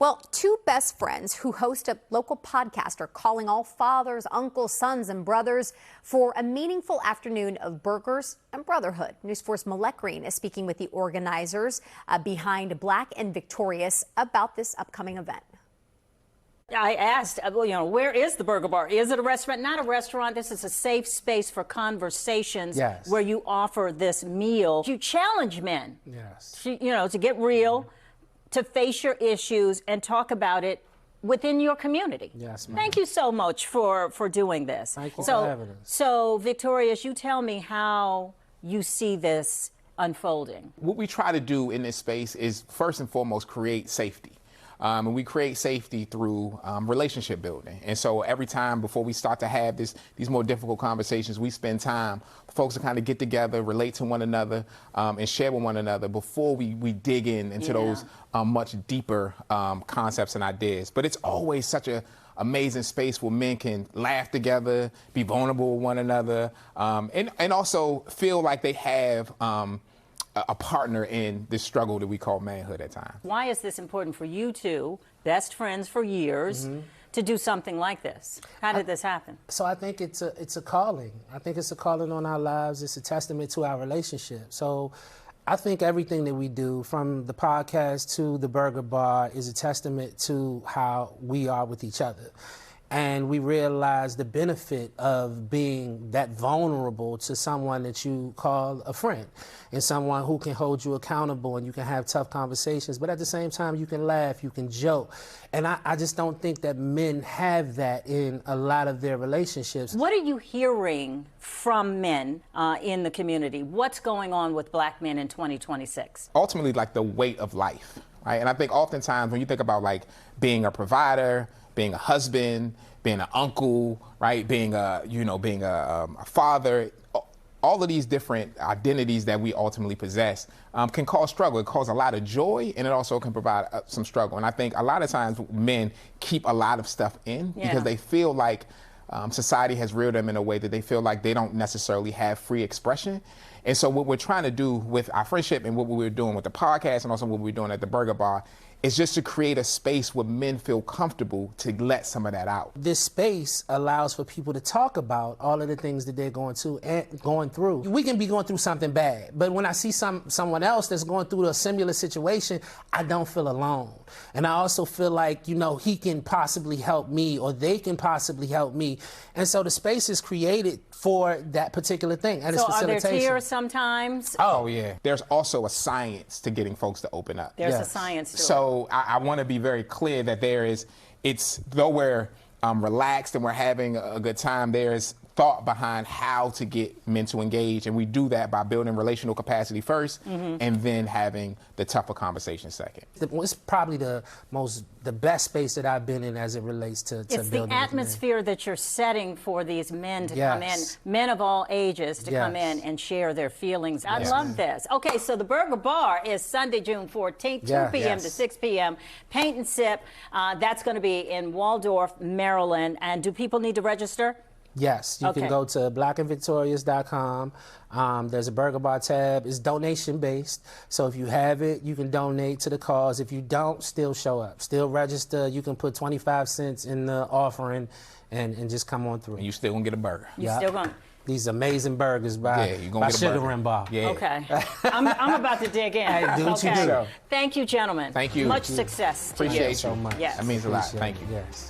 Well, two best friends who host a local podcast are calling all fathers, uncles, sons, and brothers for a meaningful afternoon of burgers and brotherhood. News 4's Molette is speaking with the organizers behind Black and Victorious about this upcoming event. I asked, where is the burger bar? Is it a restaurant? Not a restaurant. This is a safe space for conversations. Yes. Where you offer this meal. You challenge men, yes, to get real, to face your issues and talk about it within your community. Yes, ma'am. Thank you so much for doing this. Thank you for having us. So, Victorious, you tell me how you see this unfolding. What we try to do in this space is first and foremost create safety. And we create safety through relationship building. And so every time before we start to have these more difficult conversations, we spend time for folks to kind of get together, relate to one another, and share with one another before we dig into those much deeper concepts and ideas. But it's always such a amazing space where men can laugh together, be vulnerable with one another, and also feel like they have a partner in this struggle that we call manhood at times. Why is this important for you two, best friends for years, to do something like this? How did this happen? So I think it's a calling. I think it's a calling on our lives. It's a testament to our relationship. So I think everything that we do, from the podcast to the burger bar, is a testament to how we are with each other. And we realize the benefit of being that vulnerable to someone that you call a friend, and someone who can hold you accountable, and you can have tough conversations, but at the same time you can laugh, you can joke. And I just don't think that men have that in a lot of their relationships. What are you hearing from men in the community? What's going on with Black men in 2026? Ultimately, like the weight of life, right? And I think oftentimes when you think about like being a provider, being a husband, being an uncle, right? Being a father, all of these different identities that we ultimately possess can cause struggle. It causes a lot of joy, and it also can provide some struggle. And I think a lot of times men keep a lot of stuff in because they feel like society has reared them in a way that they feel like they don't necessarily have free expression. And so what we're trying to do with our friendship and what we're doing with the podcast and also what we're doing at the burger bar is just to create a space where men feel comfortable to let some of that out. This space allows for people to talk about all of the things that they're going through. We can be going through something bad, but when I see someone else that's going through a similar situation, I don't feel alone. And I also feel like, he can possibly help me, or they can possibly help me. And so the space is created for that particular thing, and it's facilitation. So are there tears sometimes? Oh yeah. There's also a science to getting folks to open up. There's a science to it. So I want to be very clear that though we're relaxed and we're having a good time, there's thought behind how to get men to engage, and we do that by building relational capacity first, and then having the tougher conversation second. It's probably the best space that I've been in as it relates to it's building. The atmosphere that you're setting for these men to come in, men of all ages to come in and share their feelings. I love this. Okay, so the Burger Bar is Sunday, June 14th, 2 p.m. to 6 p.m. Paint and Sip. That's going to be in Waldorf, Maryland. And do people need to register? Yes, you can go to blackandvictorious.com. There's a burger bar tab. It's donation based. So if you have it, you can donate to the cause. If you don't, still show up. Still register. You can put 25 cents in the offering and just come on through. And you still gonna get a burger. You still gonna. These amazing burgers by Sugar and Bar. Yeah. Okay. I'm about to dig in. Hey, do what you do. Thank you, gentlemen. Thank you. Much success. Appreciate you so much. That means a lot. Thank you. Yes.